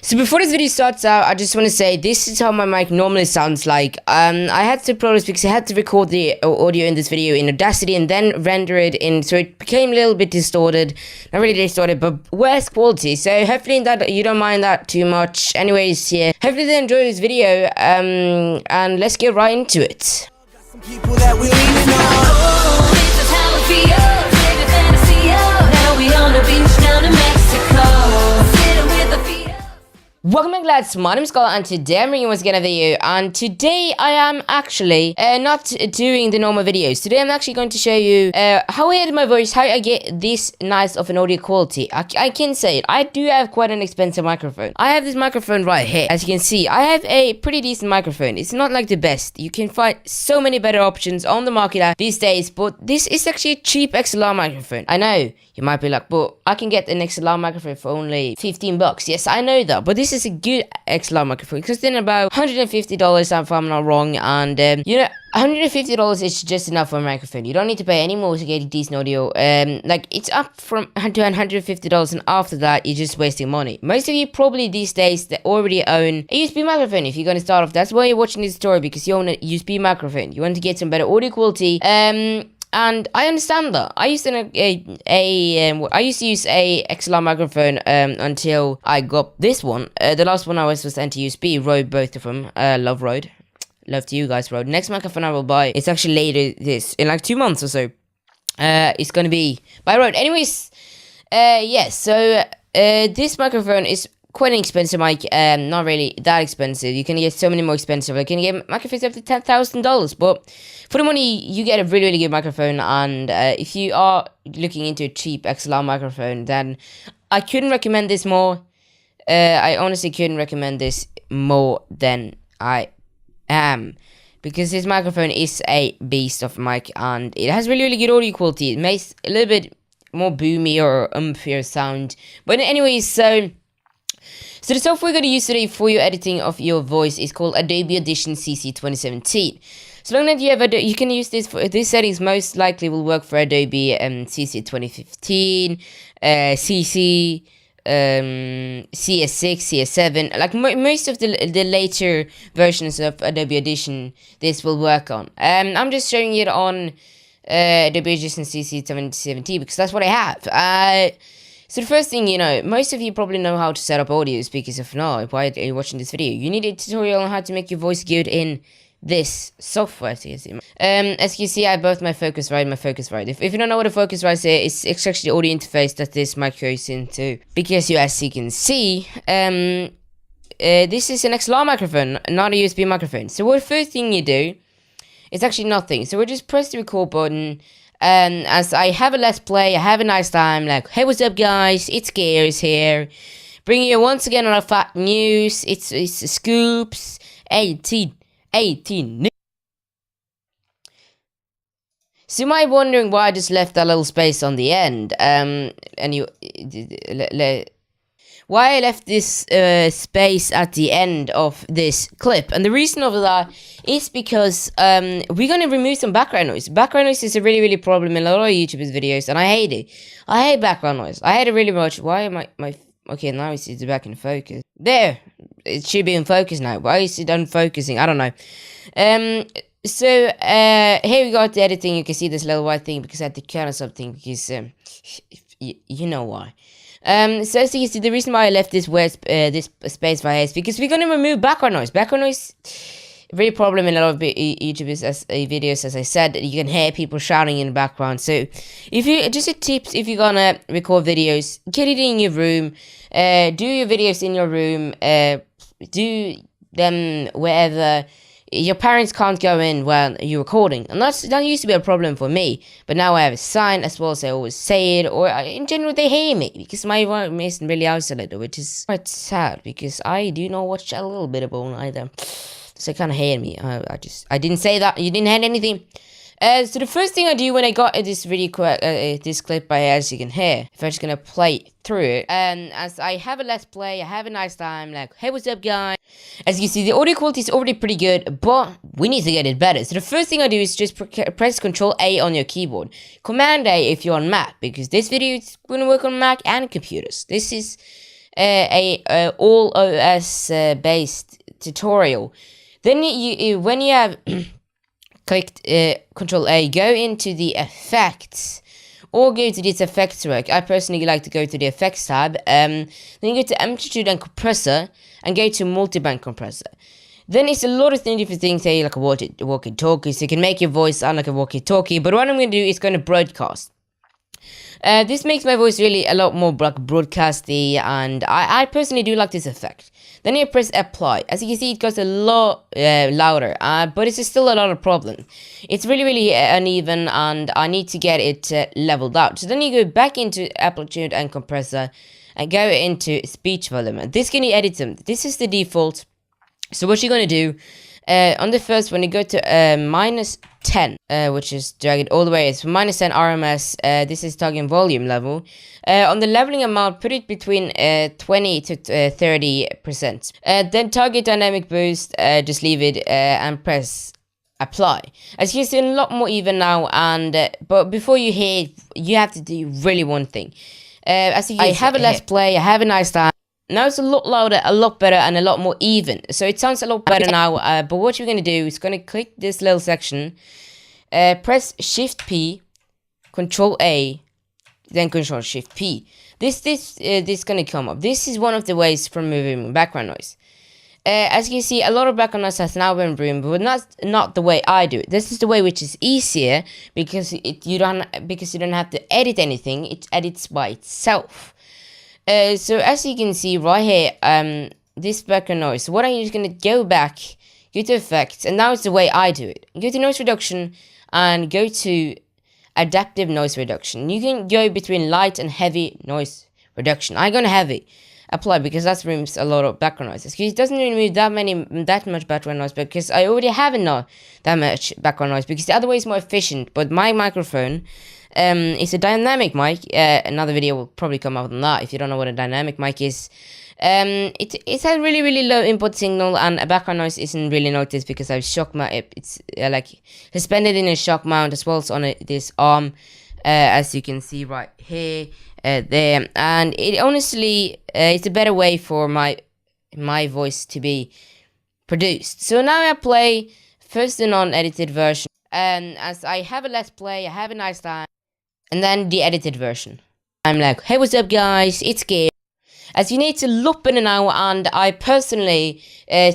So before this video starts out, I just want to say this is how my mic normally sounds like. I had to upload this because I had to record the audio in this video in Audacity and then render it in, so it became a little bit distorted. Not really distorted, but worse quality. So hopefully that you don't mind that too much. Anyways, yeah, hopefully they enjoy this video. And let's get right into it. Some people that we leaning on. This is how it feels, living fantasy. Now we on the beach down in Mexico, sitting with the feet up. Welcome back, lads. My name is Krait, and today I'm bringing once again a video. And today I am actually not doing the normal videos. Today I'm actually going to show you how I edit my voice, how I get this nice of an audio quality. I can say it. I do have quite an expensive microphone. I have this microphone right here. As you can see, I have a pretty decent microphone. It's not like the best. You can find so many better options on the market these days, but this is actually a cheap XLR microphone. I know you might be like, but I can get an XLR microphone for only 15 bucks. Yes, I know that, but this is a good XLR microphone. It costs in about $150 if I'm not wrong, and you know, $150 is just enough for a microphone. You don't need to pay any more to get decent audio. Like, it's up from to $150, and after that you're just wasting money. Most of you probably these days that already own a USB microphone. If you're going to start off, that's why you're watching this tutorial, because you own a USB microphone. You want to get some better audio quality. And I understand that. I used I used to use a XLR microphone until I got this one. The last one I was sent to USB. Rode, both of them. Love Rode. Love to you guys, Rode. Next microphone I will buy, it's actually later in like 2 months or so. It's gonna be by Rode. Anyways, yeah. So this microphone is quite an expensive mic. Not really that expensive. You can get so many more expensive. You can get microphones up to $10,000, but for the money you get a really good microphone. And if you are looking into a cheap XLR microphone, then I couldn't recommend this more. I honestly couldn't recommend this more than I am, because this microphone is a beast of a mic, and it has really good audio quality. It makes a little bit more boomy or umpier sound. But anyways, so the software we're going to use today for your editing of your voice is called Adobe Audition CC 2017. So long that you have you can use this for these settings. Most likely will work for Adobe CC 2015, CC, CS6, CS7. Like most of the later versions of Adobe Audition, this will work on. I'm just showing it on Adobe Audition CC 2017 because that's what I have. So the first thing, you know, most of you probably know how to set up audio speakers. If not, why are you watching this video? You need a tutorial on how to make your voice good in this software. As you can see, I have both my Focusrite and my Focusrite. If you don't know what a Focusrite is, it's actually the audio interface that this mic goes into. Because as you can see, this is an XLR microphone, not a USB microphone. So what the first thing you do, it's actually nothing. So we'll just press the record button. As I have a let's play, I have a nice time, like, hey, what's up guys, it's Gears here, bringing you once again on our fat news. It's Scoops 18. So you might be wondering why I just left that little space on the end, why I left this space at the end of this clip. And the reason of that is because we're going to remove some background noise. Background noise is a really problem in a lot of YouTubers' videos, and I hate it. I hate background noise. I hate it really much. Why am I okay, now it's back in focus. There! It should be in focus now. Why is it unfocusing? I don't know. So here we go to editing. You can see this little white thing because I had to cut or something, because you know why. So as you can see, the reason why I left this this space right here is because we're gonna remove background noise. Background noise, very problem in a lot of YouTubers videos, as I said. You can hear people shouting in the background. So if you just a tip, if you're gonna record videos, get it in your room. Do your videos in your room. Do them wherever your parents can't go in while you're recording. And that used to be a problem for me, but now I have a sign, as well as I always say it, or in general they hear me, because my room isn't really isolated, which is quite sad, because I do not watch a little bit of Bone either, so they can't hear me. I didn't say that, you didn't hear anything. So the first thing I do when I got this really quick, this clip by as you can hear, if I'm just gonna play through it, as I have a let's play, I have a nice time, like, hey, what's up guys? As you can see, the audio quality is already pretty good, but we need to get it better. So the first thing I do is just press Ctrl A on your keyboard, Command A if you're on Mac, because this video is gonna work on Mac and computers. This is all OS based tutorial. Then when you have clicked Control A, go into the effects or go to this effects rack. I personally like to go to the effects tab. Then you go to amplitude and compressor and go to multiband compressor. Then it's a lot of different things, say like a walkie-talkie, so you can make your voice sound like a walkie-talkie. But what I'm going to do is going to broadcast. This makes my voice really a lot more like broadcasty, and I personally do like this effect. Then you press apply. As you can see, it goes a lot louder, but it's still a lot of problem. It's really uneven, and I need to get it leveled out. So then you go back into amplitude and compressor and go into speech volume. This can you edit them. This is the default. So what you're going to do, on the first one, you go to -10, which is drag it all the way. It's -10 RMS. This is target volume level. On the leveling amount, put it between 20 to 30%. Then target dynamic boost, just leave it and press apply. As you can see, a lot more even now. And but before you hear, you have to do really one thing. As you can see, I have a let's play. I have a nice time. Now it's a lot louder, a lot better, and a lot more even. So it sounds a lot better now. But what you're going to do is going to click this little section, press Shift P, Control A, then Control Shift P. This going to come up. This is one of the ways for removing background noise. As you can see, a lot of background noise has now been removed, but not the way I do it. This is the way which is easier because you don't have to edit anything. It edits by itself. So as you can see right here, this background noise, what I'm just going to go back, go to effects, and now it's the way I do it. Go to noise reduction and go to adaptive noise reduction. You can go between light and heavy noise reduction. I'm going to heavy apply because that removes a lot of background noise. It doesn't remove that much background noise because I already have that much background noise, because the other way is more efficient. But my microphone, it's a dynamic mic. Another video will probably come out on that if you don't know what a dynamic mic is. It has really low input signal, and a background noise isn't really noticed because I've it's like suspended in a shock mount as well as on this arm, as you can see right here, there. And it honestly, it's a better way for my voice to be produced. So now I play first the non-edited version, and as I have a let's play, I have a nice time. And then the edited version. I'm like, hey, what's up guys, it's Gabe. As you need to loop in now, and I personally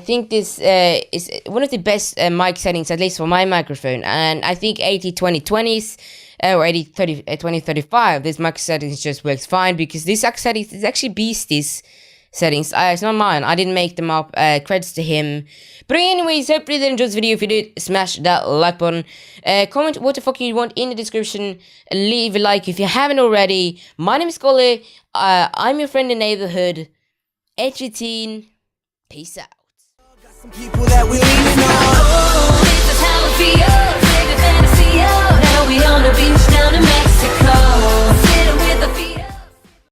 think this is one of the best mic settings, at least for my microphone. And I think 80-20-20s or 80-30-20-35, this mic settings just works fine, because this settings is actually Beastie's settings. It's not mine. I didn't make them up. Credits to him. But anyways, hopefully you enjoyed this video. If you did, smash that like button. Comment what the fuck you want in the description. Leave a like if you haven't already. My name is Scully. I'm your friend in the neighborhood. Edge 18. Peace out. Got some people that we leaning on.